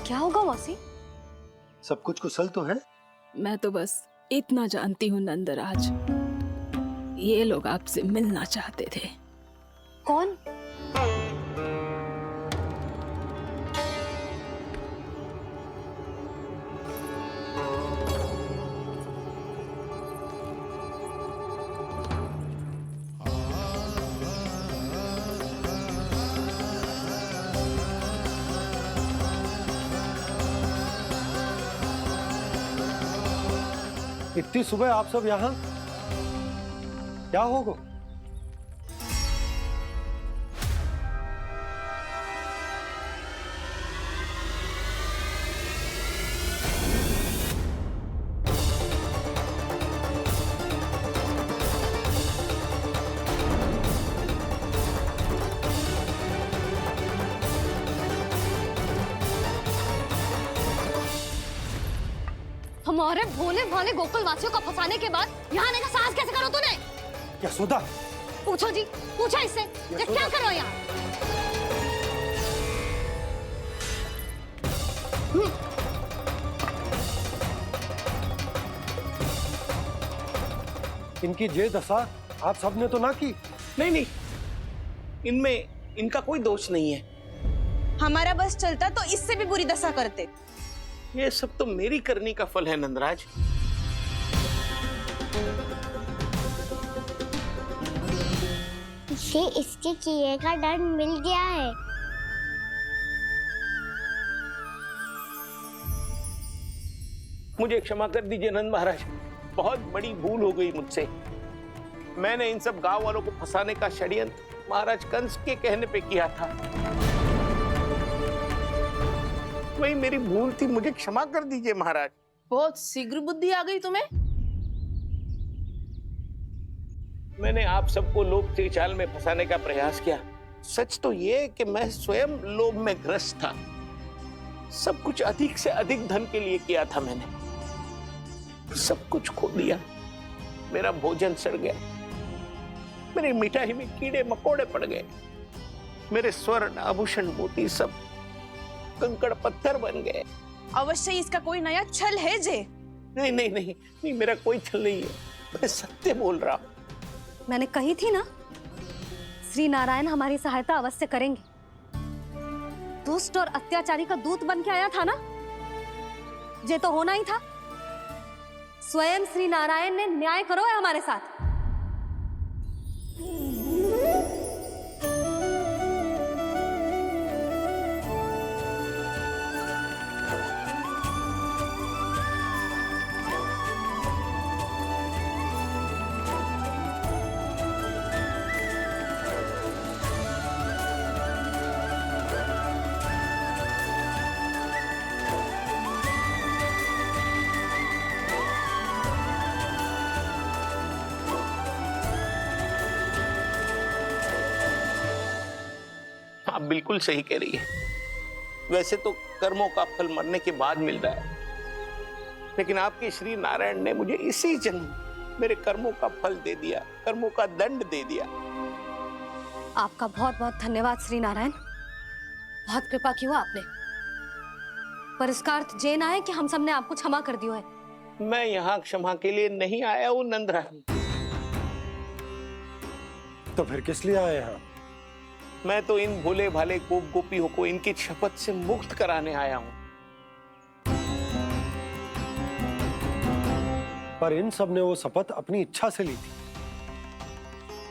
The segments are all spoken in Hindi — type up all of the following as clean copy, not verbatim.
क्या होगा मौसी? सब कुछ कुशल तो है? मैं तो बस इतना जानती हूँ नंदराज, ये लोग आपसे मिलना चाहते थे। कौन? इतनी सुबह आप सब यहाँ? क्या होगा? हमारे भोले भाले गोकुल वासियों को फंसाने के बाद यहाँ आने का साहस कैसे करो तूने? यशोदा, पूछो जी, पूछो इससे, ये क्या करो यहाँ? इनकी ये दशा आप सबने तो ना की? नहीं नहीं, इनमें इनका कोई दोष नहीं है। हमारा बस चलता तो इससे भी बुरी दशा करते। ये सब तो मेरी करनी का फल है नंदराज। इसे इसके किए का दंड मिल गया है। मुझे क्षमा कर दीजिए नंद महाराज, बहुत बड़ी भूल हो गई मुझसे। मैंने इन सब गांव वालों को फंसाने का षड्यंत्र महाराज कंस के कहने पे किया था। वही मेरी भूल थी, मुझे क्षमा कर दीजिए महाराज। बहुत शीघ्र बुद्धि आ गई तुम्हें। मैंने आप सबको लोभ के जाल में फंसाने का प्रयास किया। सच तो ये कि मैं स्वयं लोभ में ग्रस्त था। सब कुछ अधिक से अधिक धन के लिए किया था मैंने। सब कुछ खो दिया। मेरा भोजन सड़ गया, मेरी मिठाई में कीड़े मकोड़े पड़ गए, मेरे स्वर्ण आभूषण मोती सब कंकड़ पत्थर बन गए। अवश्य इसका कोई नया छल है जे। नहीं नहीं नहीं नहीं, मेरा कोई छल नहीं है, मैं सत्य बोल रहा हूं। मैंने कही थी ना, श्री नारायण हमारी सहायता अवश्य करेंगे। दुष्ट और अत्याचारी का दूत बन के आया था ना, ये तो होना ही था। स्वयं श्री नारायण ने न्याय करो है हमारे साथ। आप बिल्कुल सही कह रही है। वैसे तो कर्मों का फल मरने के बाद मिल रहा है, लेकिन आपके श्री नारायण ने मुझे इसी जन्म मेरे कर्मों का फल दे दिया, कर्मों का दंड दे दिया। आपका बहुत बहुत धन्यवाद श्री नारायण, बहुत कृपा की हो आपने। पर इसका अर्थ ये ना है कि हम सब ने आपको क्षमा कर दिया है। मैं यहाँ क्षमा के लिए नहीं आया हूँ नंदरानी। तो फिर किस लिए आए यहाँ? मैं तो इन भोले भाले गोप गोपियों को इनकी शपथ से मुक्त कराने आया हूँ। पर इन सब ने वो शपथ अपनी इच्छा से ली थी,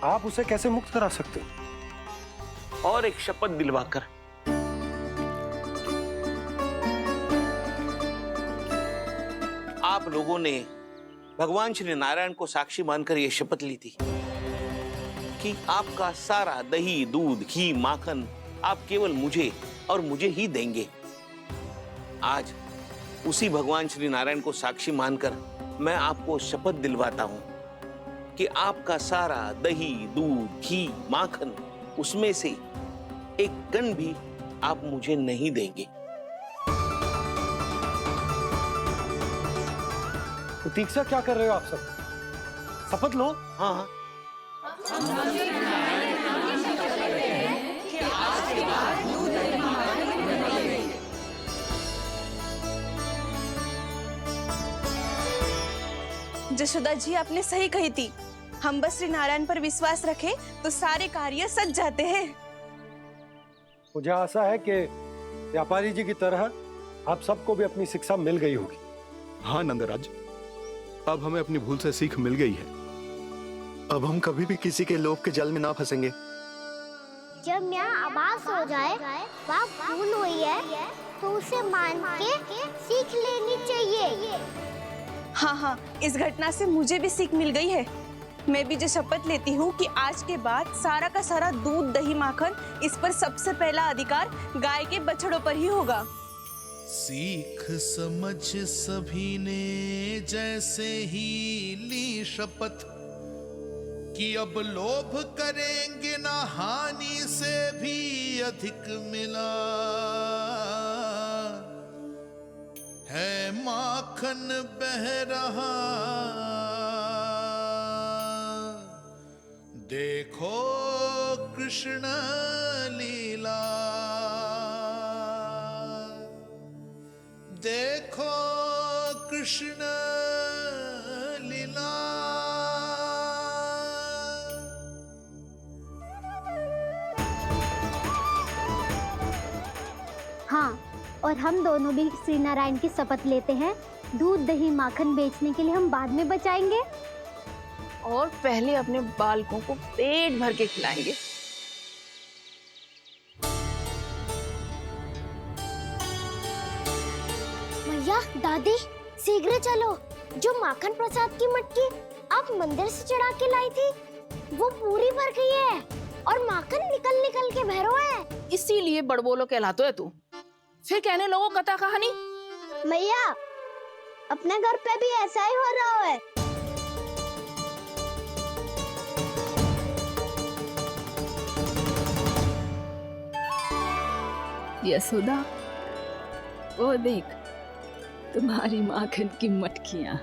आप उसे कैसे मुक्त करा सकते? और एक शपथ दिलवाकर। आप लोगों ने भगवान श्री नारायण को साक्षी मानकर यह शपथ ली थी कि आपका सारा दही, दूध, घी, माखन आप केवल मुझे और मुझे ही देंगे। आज उसी भगवान श्री नारायण को साक्षी मानकर मैं आपको शपथ दिलवाता हूं कि आपका सारा दही, दूध, घी, माखन, उसमें से एक कण भी आप मुझे नहीं देंगे। प्रतीक्षा क्या कर रहे हो आप सब? शपथ लो। हाँ हाँ, जशोदा जी आपने सही कही थी, हम बस श्री नारायण पर विश्वास रखें तो सारे कार्य सज जाते हैं। मुझे आशा है कि व्यापारी जी की तरह आप सबको भी अपनी शिक्षा मिल गई होगी। हाँ नंदराज, अब हमें अपनी भूल से सीख मिल गई है। अब हम कभी भी किसी के लोभ के जल में ना फंसेंगे। जब यहाँ आभास हो जाए वहाँ भूल हुई है तो उसे मान के सीख लेनी चाहिए। हाँ हाँ, इस घटना से मुझे भी सीख मिल गई है। मैं भी जो शपथ लेती हूँ कि आज के बाद सारा का सारा दूध दही माखन इस पर सबसे पहला अधिकार गाय के बछड़ों पर ही होगा। सीख समझ सभी ने जैसे ही ली शपथ कि अब लोभ करेंगे ना हानि से भी अधिक मिला है माखन बह रहा देखो कृष्ण लीला देखो कृष्ण लीला। हाँ, और हम दोनों भी श्री नारायण की शपथ लेते हैं, दूध दही माखन बेचने के लिए हम बाद में बचाएंगे और पहले अपने बालकों को पेट भर के खिलाएंगे। भैया दादी शीघ्र चलो, जो माखन प्रसाद की मटकी आप मंदिर से चढ़ा के लाई थी वो पूरी भर गई है और माखन निकल निकल के भरो है। इसीलिए बड़बोलो कहलाते है तू। फिर कहने लोगों कथा कहानी। भैया अपने घर पे भी ऐसा ही हो रहा है। यशोदा, वो देख तुम्हारी माखन की मटकियां।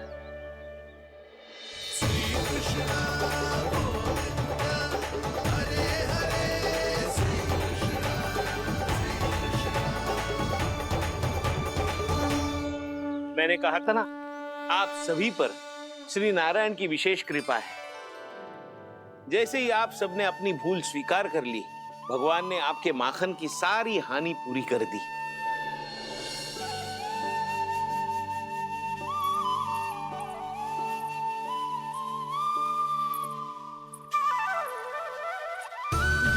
मैंने कहा था ना, आप सभी पर श्री नारायण की विशेष कृपा है। जैसे ही आप सबने अपनी भूल स्वीकार कर ली, भगवान ने आपके माखन की सारी हानि पूरी कर दी।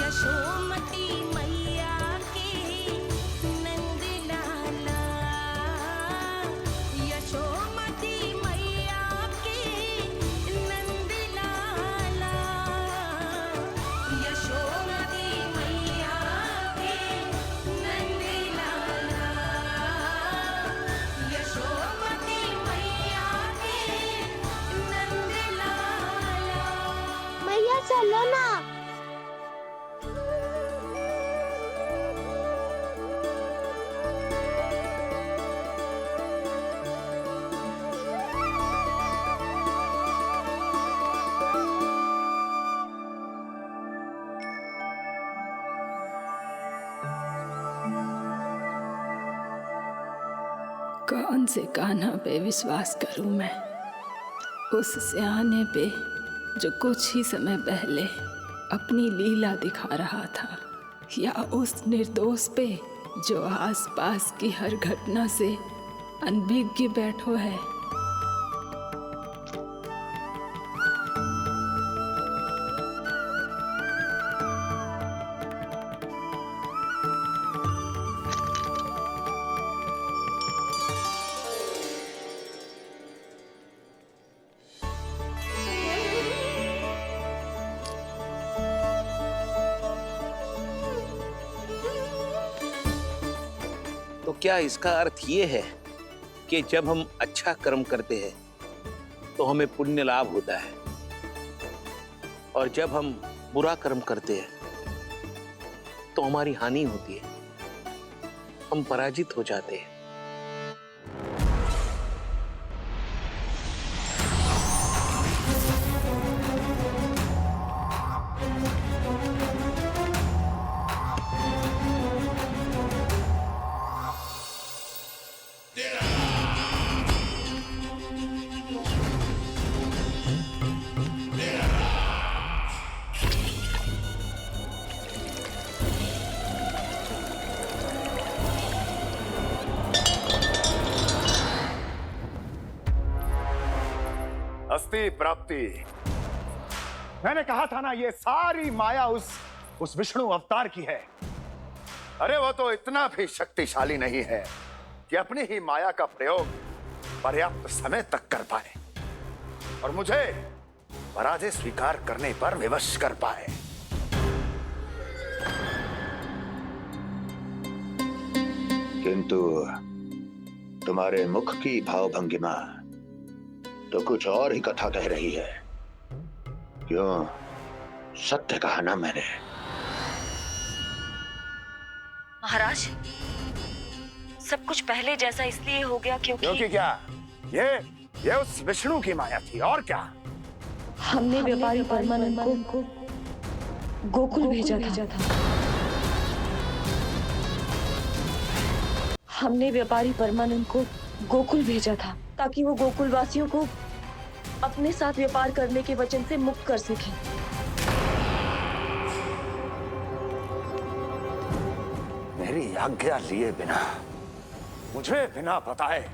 यशोमती मैया के नंद लाला, यशोमती मैया के नंद लाला, यशोमती मैया के नंद लाला, यशोमती मैया के नंद लाला। मैया चलो ना। कौन से कान्हा पे विश्वास करूं मैं? उस सियाने पे जो कुछ ही समय पहले अपनी लीला दिखा रहा था, या उस निर्दोष पे जो आसपास की हर घटना से अनभिज्ञ बैठो है। तो क्या इसका अर्थ ये है कि जब हम अच्छा कर्म करते हैं तो हमें पुण्य लाभ होता है, और जब हम बुरा कर्म करते हैं तो हमारी हानि होती है, हम पराजित हो जाते हैं? प्राप्ति प्राप्ति। मैंने कहा था ना, ये सारी माया उस विष्णु अवतार की है। अरे वो तो इतना भी शक्तिशाली नहीं है कि अपनी ही माया का प्रयोग पर्याप्त समय तक कर पाए और मुझे पराजय स्वीकार करने पर विवश कर पाए। किंतु तुम्हारे मुख की भावभंगिमा तो कुछ और ही कथा कह रही है। क्यों? सत्य कहा ना मैंने। महाराज, सब कुछ पहले जैसा इसलिए हो गया क्योंकि क्या? ये उस विष्णु की माया थी और क्या? हमने व्यापारी परमानंद को गोकुल भेजा था। हमने व्यापारी परमानंद को गोकुल भेजा था ताकि वो गोकुल वासियों को अपने साथ व्यापार करने के वचन से मुक्त कर सके। मेरी आज्ञा लिए बिना, मुझे बिना बताए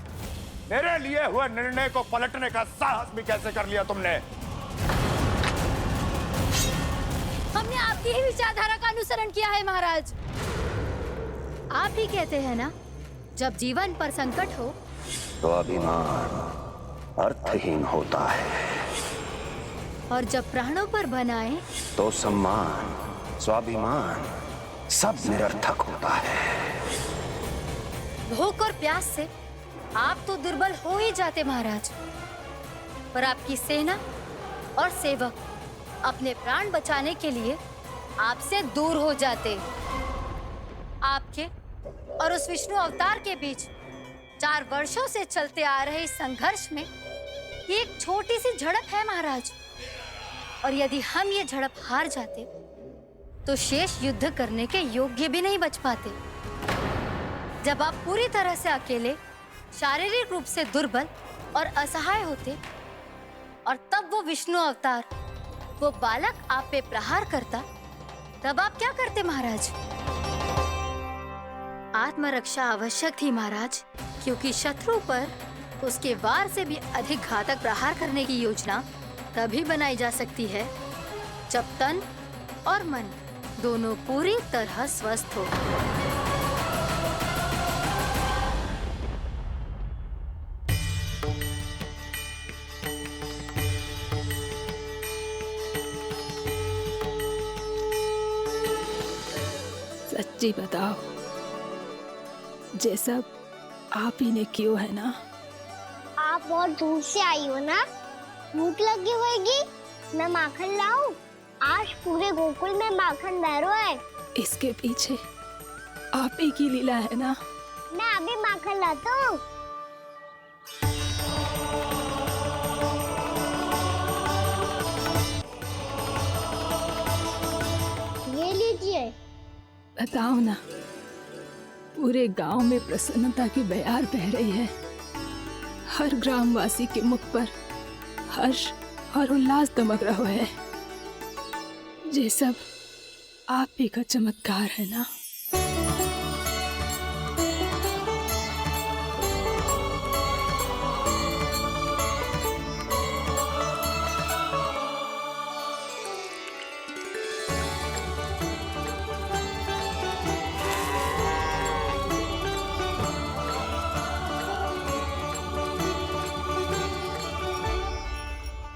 मेरे लिए हुए निर्णय को पलटने का साहस भी कैसे कर लिया तुमने? हमने आपकी ही विचारधारा का अनुसरण किया है महाराज। आप ही कहते हैं ना, जब जीवन पर संकट हो तो अभिमान अर्थहीन होता है और जब प्राणों पर बनाए तो सम्मान स्वाभिमान सब निरर्थक होता है। भूख और प्यास से आप तो दुर्बल हो ही जाते महाराज, पर आपकी सेना और सेवक अपने प्राण बचाने के लिए आपसे दूर हो जाते। आपके और उस विष्णु अवतार के बीच 4 वर्षों से चलते आ रहे इस संघर्ष में ये एक छोटी सी झड़प है महाराज, और यदि हम ये झड़प हार जाते तो शेष युद्ध करने के योग्य भी नहीं बच पाते। जब आप पूरी तरह से अकेले, शारीरिक रूप से दुर्बल और असहाय होते और तब वो विष्णु अवतार, वो बालक आप पे प्रहार करता, तब आप क्या करते महाराज? आत्मरक्षा आवश्यक थी महाराज, क्योंकि शत्रु पर उसके वार से भी अधिक घातक प्रहार करने की योजना तभी बनाई जा सकती है जब तन और मन दोनों पूरी तरह स्वस्थ हो। सच्ची बताओ, ये सब आप ही ने क्यों है ना? आप बहुत दूर से आई हो ना, भूख लगी होगी। मैं माखन लाऊं? आज पूरे गोकुल में माखन बह रहा है। इसके पीछे आप ही की लीला है ना? मैं अभी माखन लाता हूँ। ये लीजिए। बताओ ना, पूरे गांव में प्रसन्नता की बयार बह रही है। हर ग्रामवासी के मुख पर हर्ष और उल्लास दमक रहा है। ये सब आप ही का चमत्कार है ना?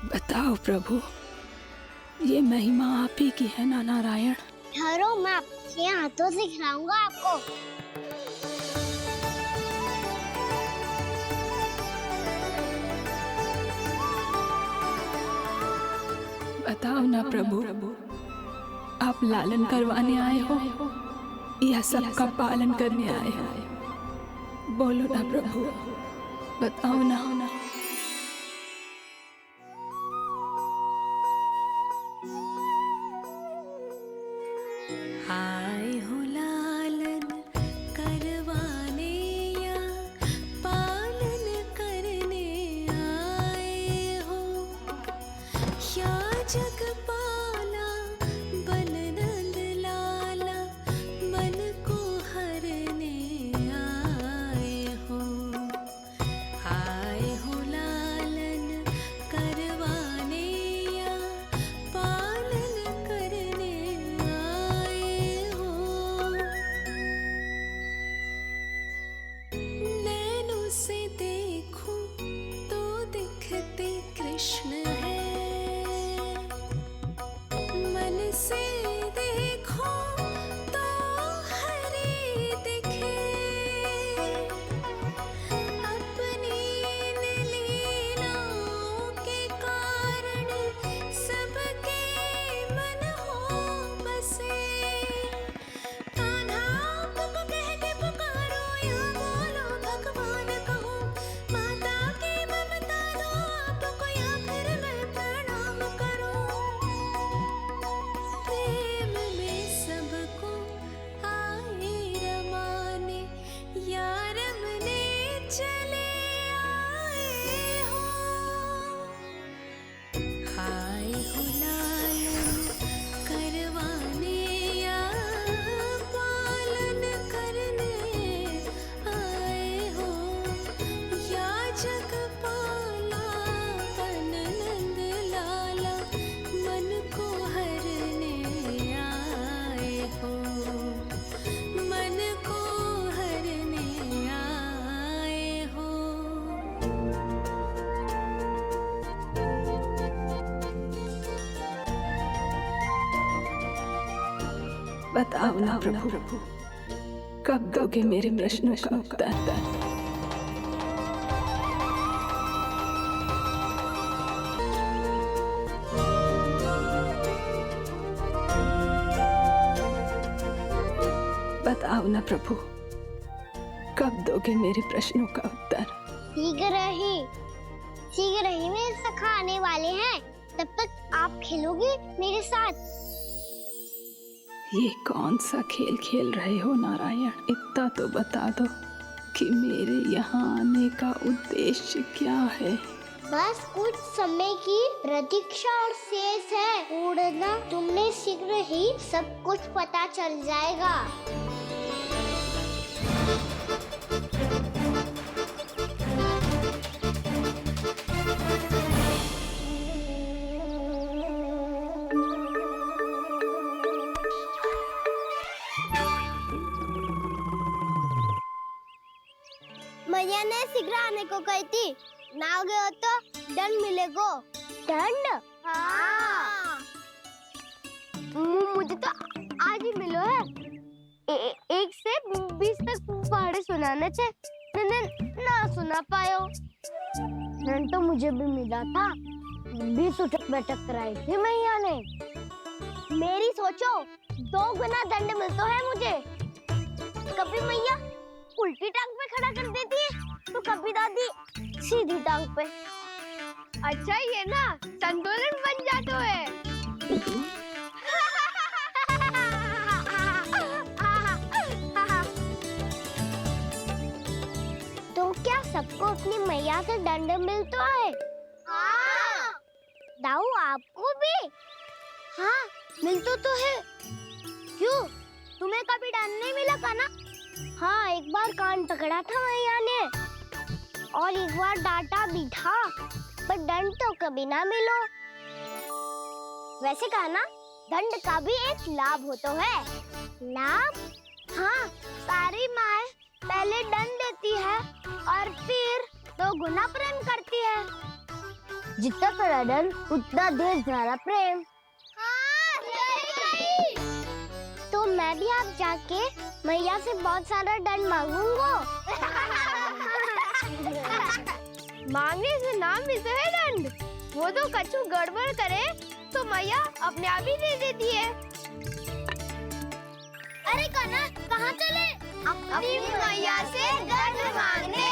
बताओ प्रभु, ये महिमा आप ही की है ना नारायण? ठहरो, मैं आपके हाथों से खिलाऊंगा आपको। बताओ ना प्रभु, आप लालन करवाने आए हो या सबका पालन करने आए हो? बोलो ना प्रभु, बताओ ना। आए हो लालन करवाने या पालन करने आए हो, या जगपाला बन नंद लाला मन को हरने आए हो। आए हो बताओ ना प्रभु, कब दोगे मेरे प्रश्नों का उत्तर? बताओ ना प्रभु, कब दोगे मेरे प्रश्नों का उत्तर? शीघ्र ही मेरे सखा आने वाले हैं, तब तक आप खेलोगे मेरे साथ। ये कौन सा खेल खेल रहे हो नारायण? इतना तो बता दो कि मेरे यहाँ आने का उद्देश्य क्या है? बस कुछ समय की प्रतीक्षा और शेष है उड़ना। तुमने शीघ्र ही सब कुछ पता चल जाएगा। मैया ने शीघ्र आने को कही थी, ना हो गए हो तो दंड मिलेगा। दंड? हाँ। मुझे तो आज ही मिलो है। 1 से 20 तक पहाड़े सुनाने थे, ना सुना पायो। दंड तो मुझे भी मिला था, 20 उठक बैठक कराई थी मैया ने। मेरी सोचो 2 गुना दंड मिलता है मुझे। कभी मैया उल्टी टांग पे खड़ा कर देती है, तो कभी दादी सीधी टांग पे। अच्छा ये ना संतुलन बन जाता है। तो क्या सबको अपनी मैया से दंड मिलता है? हाँ। दाऊ आपको भी? हाँ मिलता तो है। क्यों, तुम्हें कभी दंड नहीं मिला था ना? हाँ, एक बार कान पकड़ा था मैया ने और एक बार डांटा भी था, पर दंड तो कभी ना मिलो। वैसे कहा ना, दंड का भी एक लाभ होता है। लाभ? हाँ, सारी माँ पहले दंड देती है और फिर 2 गुना प्रेम करती है। जितना बड़ा दंड उतना ढेर सारा प्रेम। हाँ, सही। तो मैं भी आप जाके मैया से बहुत सारा दंड मांगूंगा। मांगने से ना मिलता है दंड, वो तो कछु गड़बड़ करे तो मैया अपने आप ही दे देती है। अरे कन्हा, कहाँ चले? अपनी मैया से दंड मांगने।